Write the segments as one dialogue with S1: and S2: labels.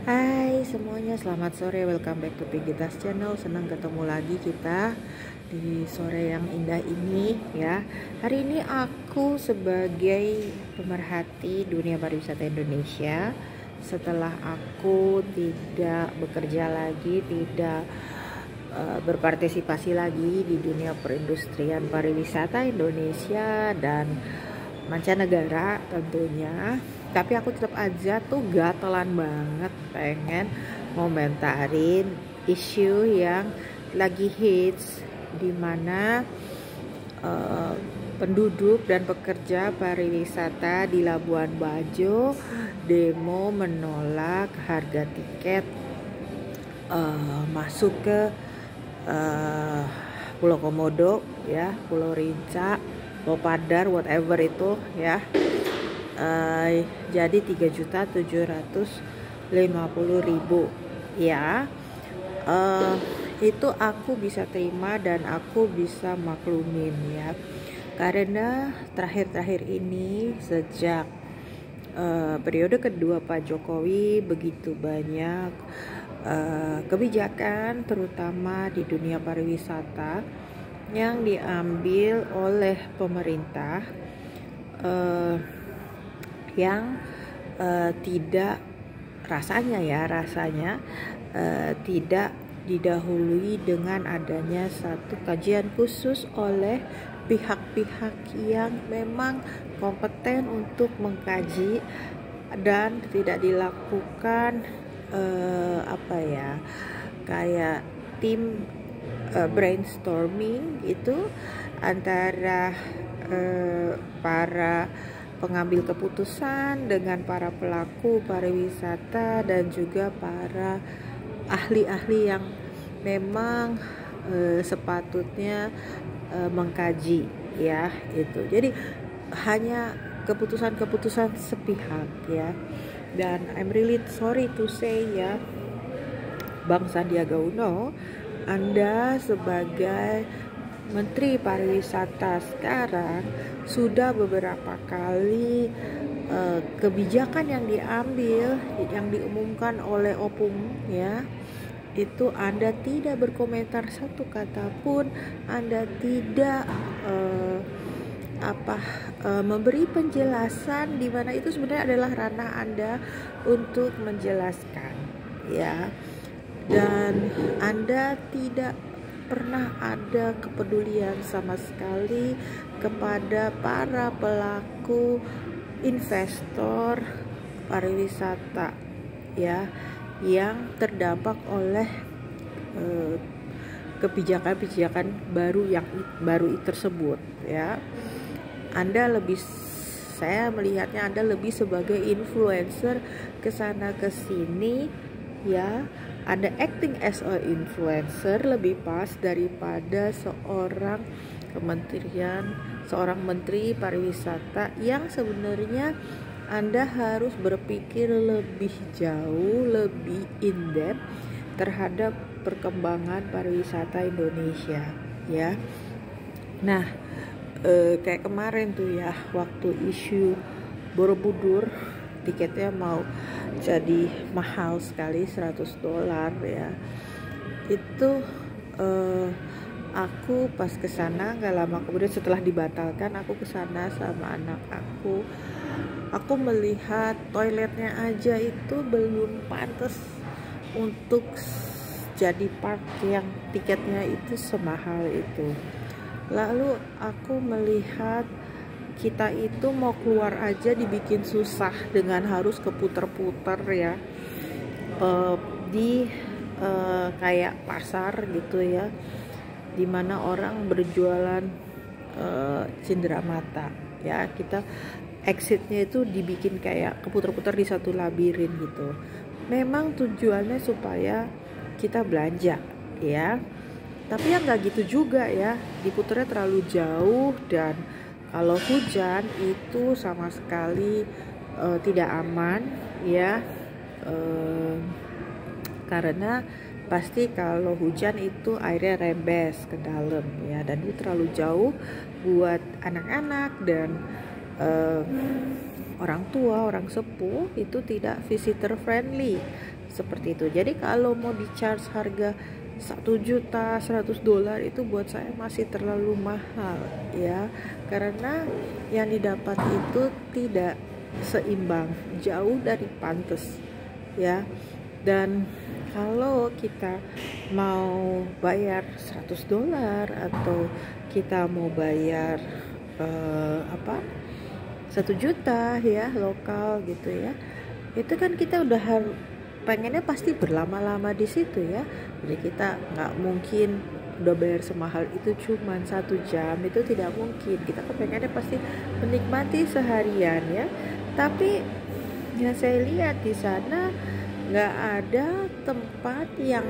S1: Hai semuanya, selamat sore. Welcome back to Pigitas Channel. Senang ketemu lagi kita di sore yang indah ini ya. Hari ini aku sebagai pemerhati dunia pariwisata Indonesia, setelah aku tidak bekerja lagi, tidak berpartisipasi lagi di dunia perindustrian pariwisata Indonesia dan mancanegara tentunya, tapi aku tetap aja tuh gatelan banget pengen ngomentarin isu yang lagi hits, dimana penduduk dan pekerja pariwisata di Labuan Bajo demo menolak harga tiket masuk ke Pulau Komodo ya, Pulau Rinca, Pulau Padar, whatever itu ya. Jadi 3.750.000 ya. Itu aku bisa terima dan aku bisa maklumin ya, karena terakhir-terakhir ini sejak periode kedua Pak Jokowi begitu banyak kebijakan terutama di dunia pariwisata yang diambil oleh pemerintah yang tidak rasanya tidak didahului dengan adanya satu kajian khusus oleh pihak-pihak yang memang kompeten untuk mengkaji, dan tidak dilakukan kayak tim brainstorming itu antara para pengambil keputusan dengan para pelaku pariwisata dan juga para ahli-ahli yang memang sepatutnya mengkaji ya itu. Jadi hanya keputusan-keputusan sepihak ya. Dan I'm really sorry to say ya, Bang Sandiaga Uno, Anda sebagai Menteri Pariwisata sekarang sudah beberapa kali kebijakan yang diambil, yang diumumkan oleh Opung ya, itu Anda tidak berkomentar satu kata pun, Anda tidak memberi penjelasan, di mana itu sebenarnya adalah ranah Anda untuk menjelaskan ya. Dan Anda tidak pernah ada kepedulian sama sekali kepada para pelaku investor pariwisata ya, yang terdampak oleh kebijakan-kebijakan baru tersebut ya. Saya melihatnya Anda lebih sebagai influencer kesana kesini ya. Anda acting as a influencer lebih pas daripada seorang menteri pariwisata yang sebenarnya Anda harus berpikir lebih jauh, lebih in-depth terhadap perkembangan pariwisata Indonesia ya. Nah, kayak kemarin tuh ya, waktu isu Borobudur tiketnya mau jadi mahal sekali, $100 ya. Itu aku pas kesana gak lama kemudian setelah dibatalkan, aku kesana sama anak aku melihat toiletnya aja itu belum pantas untuk jadi park yang tiketnya itu semahal itu. Lalu aku melihat kita itu mau keluar aja dibikin susah dengan harus keputar-putar ya, di kayak pasar gitu ya, dimana orang berjualan cenderamata ya. Kita exitnya itu dibikin kayak keputar-putar di satu labirin gitu. Memang tujuannya supaya kita belanja ya, tapi ya nggak gitu juga ya, diputarnya terlalu jauh, dan kalau hujan itu sama sekali tidak aman ya, karena pasti kalau hujan itu airnya rembes ke dalam ya, dan itu terlalu jauh buat anak-anak dan orang tua, orang sepuh, itu tidak visitor friendly seperti itu. Jadi kalau mau di charge harga 1 juta $100 itu buat saya masih terlalu mahal ya, karena yang didapat itu tidak seimbang, jauh dari pantas ya. Dan kalau kita mau bayar $100 atau kita mau bayar 1 juta ya lokal gitu ya, itu kan kita udah pengennya pasti berlama-lama di situ ya. Jadi kita nggak mungkin udah bayar semahal itu cuman 1 jam, itu tidak mungkin. Kita kepengennya pasti menikmati seharian ya. Tapi yang saya lihat di sana nggak ada tempat yang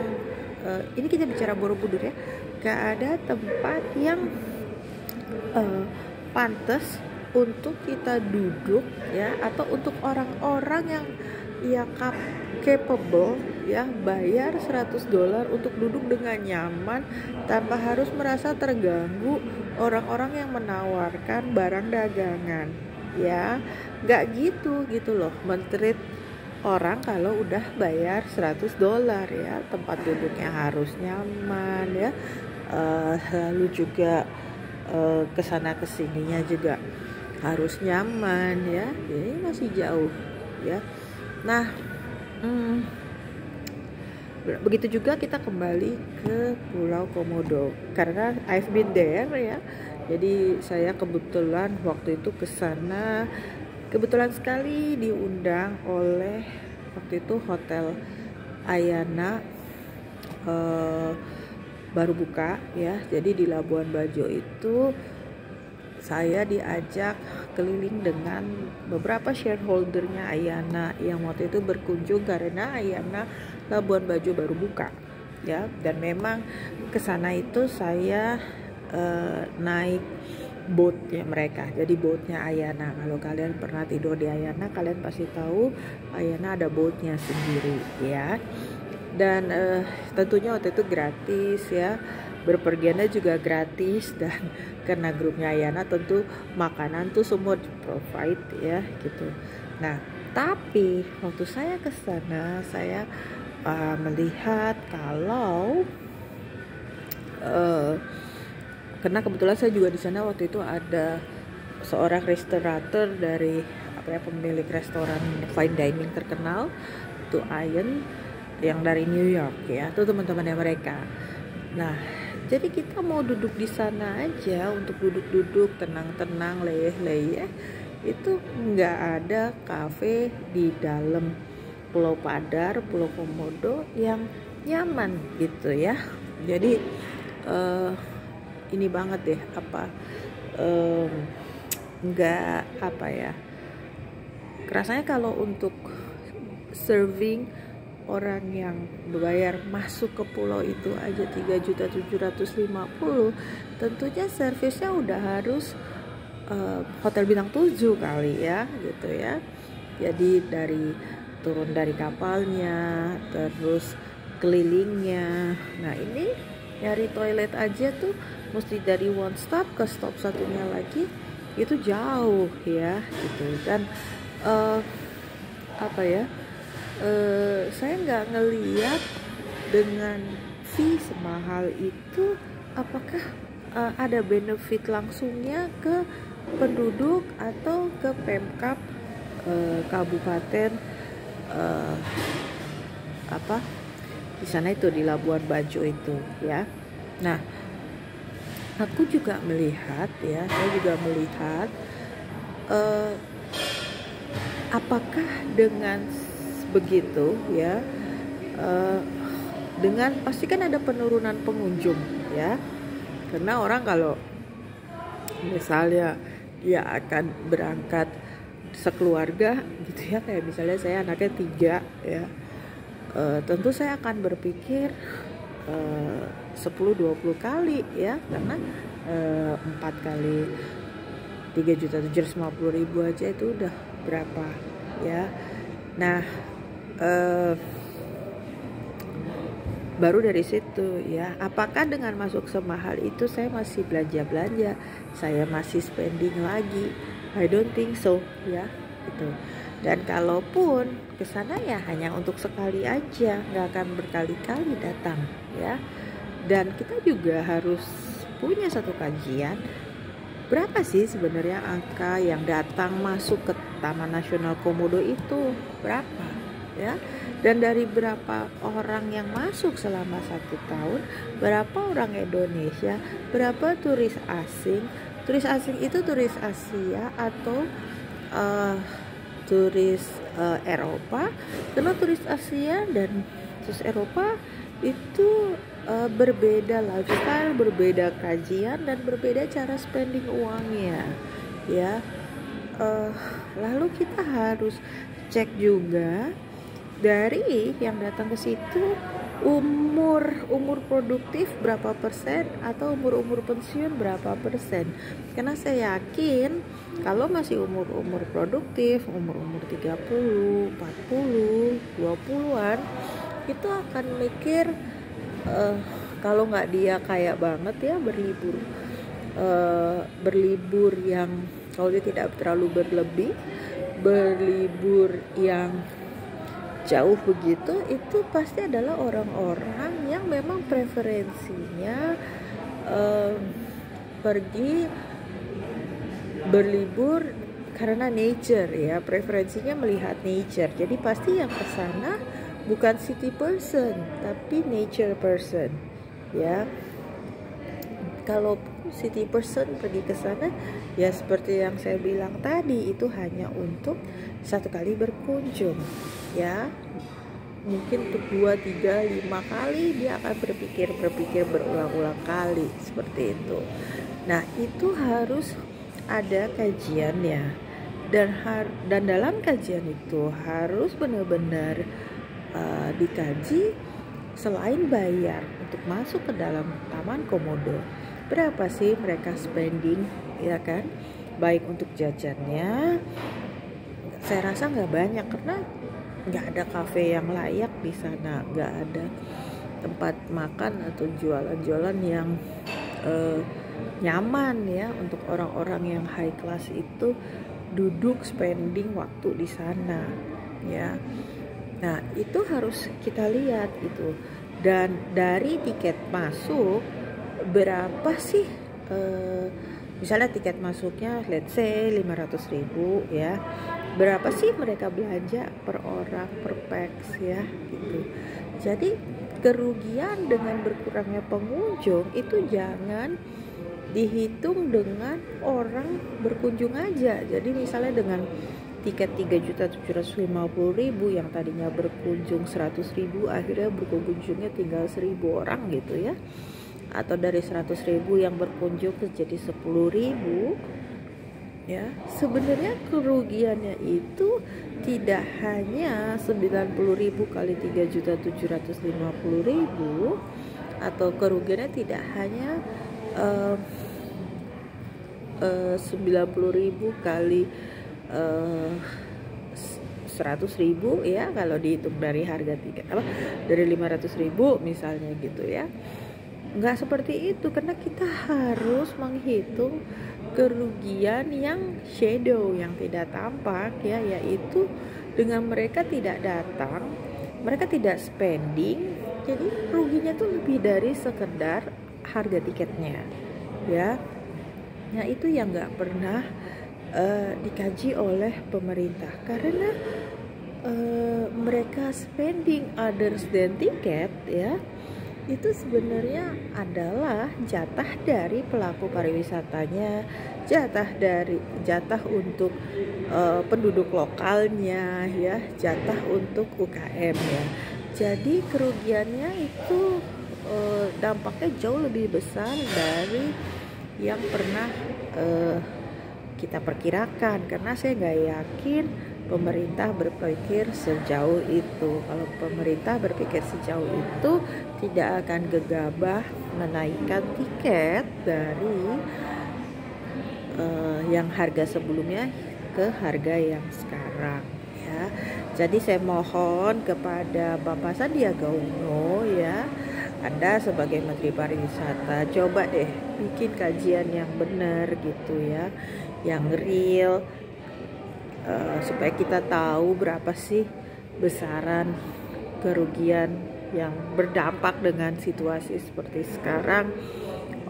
S1: ini kita bicara Borobudur ya, nggak ada tempat yang pantas untuk kita duduk ya, atau untuk orang-orang yang capable ya, bayar $100 untuk duduk dengan nyaman tanpa harus merasa terganggu orang-orang yang menawarkan barang dagangan ya. Nggak gitu loh menteri orang kalau udah bayar $100 ya. Tempat duduknya harus nyaman ya, lalu juga kesana kesininya juga harus nyaman ya. Ini masih jauh ya. Nah begitu juga kita kembali ke Pulau Komodo, karena I've been there ya. Jadi saya kebetulan waktu itu ke sana, kebetulan sekali diundang oleh waktu itu Hotel Ayana baru buka ya. Jadi di Labuan Bajo itu saya diajak keliling dengan beberapa shareholdernya Ayana yang waktu itu berkunjung karena Ayana Labuan Bajo baru buka ya. Dan memang kesana itu saya naik boatnya mereka. Jadi boatnya Ayana, kalau kalian pernah tidur di Ayana kalian pasti tahu Ayana ada boatnya sendiri ya. Dan tentunya waktu itu gratis ya, berpergiannya juga gratis. Dan karena grupnya Ayana tentu makanan tuh semua di provide ya gitu. Nah tapi waktu saya ke sana saya melihat kalau karena kebetulan saya juga di sana waktu itu ada seorang restorator dari pemilik restoran fine dining terkenal itu Ian yang dari New York ya, itu teman-temannya mereka. Nah jadi kita mau duduk di sana aja untuk duduk-duduk tenang-tenang leyeh-leyeh, itu nggak ada kafe di dalam Pulau Padar, Pulau Komodo yang nyaman gitu ya. Jadi ini banget deh nggak rasanya kalau untuk serving orang yang bayar masuk ke pulau itu aja 3.750.000, tentunya servisnya udah harus hotel bintang 7 kali ya gitu ya. Jadi turun dari kapalnya, terus kelilingnya. Nah ini nyari toilet aja tuh mesti dari one stop ke stop satunya lagi, itu jauh ya gitu. Dan saya nggak ngeliat dengan fee semahal itu apakah ada benefit langsungnya ke penduduk atau ke Pemkab kabupaten di sana itu di Labuan Bajo itu ya. Nah aku juga melihat ya, saya juga melihat apakah dengan begitu ya, dengan pasti kan ada penurunan pengunjung ya, karena orang kalau misalnya dia akan berangkat sekeluarga gitu ya, kayak misalnya saya anaknya 3 ya, tentu saya akan berpikir 10-20 kali ya, karena 4 kali 3.750.000 aja itu udah berapa ya. Nah baru dari situ ya, apakah dengan masuk semahal itu saya masih belanja, saya masih spending lagi? I don't think so ya gitu. Dan kalaupun ke sana ya hanya untuk sekali aja, nggak akan berkali-kali datang ya. Dan kita juga harus punya satu kajian berapa sih sebenarnya angka yang datang masuk ke Taman Nasional Komodo itu berapa ya, dan dari berapa orang yang masuk selama 1 tahun, berapa orang Indonesia, berapa turis asing. Turis asing itu turis Asia atau turis Eropa, karena turis Asia dan turis Eropa itu berbeda lifestyle, berbeda kajian, dan berbeda cara spending uangnya ya. Lalu kita harus cek juga dari yang datang ke situ umur produktif berapa persen atau umur pensiun berapa persen, karena saya yakin kalau masih umur produktif, umur 30, 40, 20-an itu akan mikir kalau nggak dia kaya banget ya berlibur yang kalau dia tidak terlalu berlebih, berlibur yang jauh begitu, itu pasti adalah orang-orang yang memang preferensinya pergi berlibur karena nature ya, preferensinya melihat nature. Jadi pasti yang ke sana bukan city person tapi nature person ya. Kalau city person pergi ke sana ya seperti yang saya bilang tadi, itu hanya untuk satu kali berkunjung ya. Mungkin untuk 2, 3, 5 kali dia akan berpikir berulang-ulang kali seperti itu. Nah itu harus ada kajiannya, dan dalam kajian itu harus benar-benar dikaji. Selain bayar untuk masuk ke dalam Taman Komodo, berapa sih mereka spending ya kan, baik untuk jajannya, saya rasa nggak banyak karena nggak ada kafe yang layak di sana, nggak ada tempat makan atau jualan-jualan yang nyaman ya untuk orang-orang yang high class itu duduk spending waktu di sana ya. Nah itu harus kita lihat itu, dan dari tiket masuk berapa sih misalnya tiket masuknya let's say 500.000 ya, berapa sih mereka belanja per orang per pax ya gitu. Jadi kerugian dengan berkurangnya pengunjung itu jangan dihitung dengan orang berkunjung aja. Jadi misalnya dengan tiket 3.750.000 yang tadinya berkunjung 100.000, akhirnya berkunjungnya tinggal 1.000 orang gitu ya, atau dari 100.000 yang berkunjung jadi 10.000 ya. Sebenarnya kerugiannya itu tidak hanya 90.000 kali 3.750.000, atau kerugiannya tidak hanya 90.000 kali 100.000 ya, kalau dihitung dari harga tiket dari 500.000 misalnya gitu ya. Nggak seperti itu, karena kita harus menghitung kerugian yang shadow, yang tidak tampak ya, yaitu dengan mereka tidak datang, mereka tidak spending, jadi ruginya tuh lebih dari sekedar harga tiketnya ya. Nah itu yang nggak pernah dikaji oleh pemerintah, karena mereka spending others than tiket ya, itu sebenarnya adalah jatah dari pelaku pariwisatanya, jatah untuk penduduk lokalnya ya, jatah untuk UKM ya. Jadi kerugiannya itu dampaknya jauh lebih besar dari yang pernah kita perkirakan, karena saya nggak yakin pemerintah berpikir sejauh itu. Kalau pemerintah berpikir sejauh itu, tidak akan gegabah menaikkan tiket dari yang harga sebelumnya ke harga yang sekarang ya. Jadi saya mohon kepada Bapak Sandiaga Uno ya, Anda sebagai Menteri Pariwisata, coba deh bikin kajian yang benar gitu ya, yang real, supaya kita tahu berapa sih besaran kerugian yang berdampak dengan situasi seperti sekarang.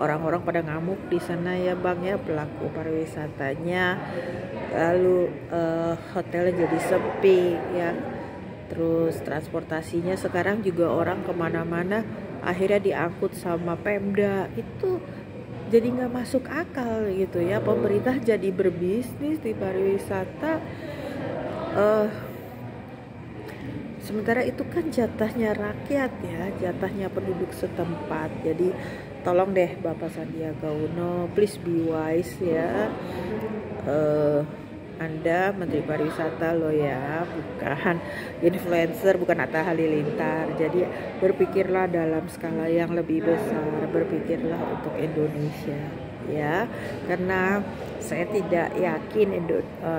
S1: Orang-orang pada ngamuk di sana ya Bang ya, pelaku pariwisatanya, lalu hotelnya jadi sepi ya, terus transportasinya sekarang juga orang kemana-mana akhirnya diangkut sama Pemda, itu jadi nggak masuk akal gitu ya. Pemerintah jadi berbisnis di pariwisata, sementara itu kan jatahnya rakyat ya, jatahnya penduduk setempat. Jadi tolong deh Bapak Sandiaga Uno, please be wise ya. Anda Menteri Pariwisata loh ya, bukan influencer, bukan Atta Halilintar. Jadi berpikirlah dalam skala yang lebih besar, berpikirlah untuk Indonesia ya, karena saya tidak yakin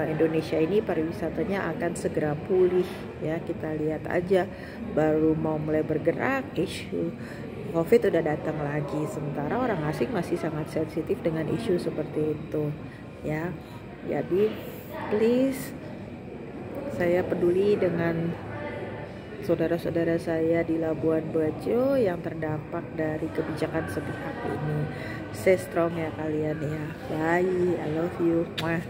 S1: Indonesia ini pariwisatanya akan segera pulih ya. Kita lihat aja, baru mau mulai bergerak, isu COVID udah datang lagi, sementara orang asing masih sangat sensitif dengan isu seperti itu ya. Jadi please, saya peduli dengan saudara-saudara saya di Labuan Bajo yang terdampak dari kebijakan sepihak ini. Stay strong ya kalian ya. Bye, I love you. Mwah.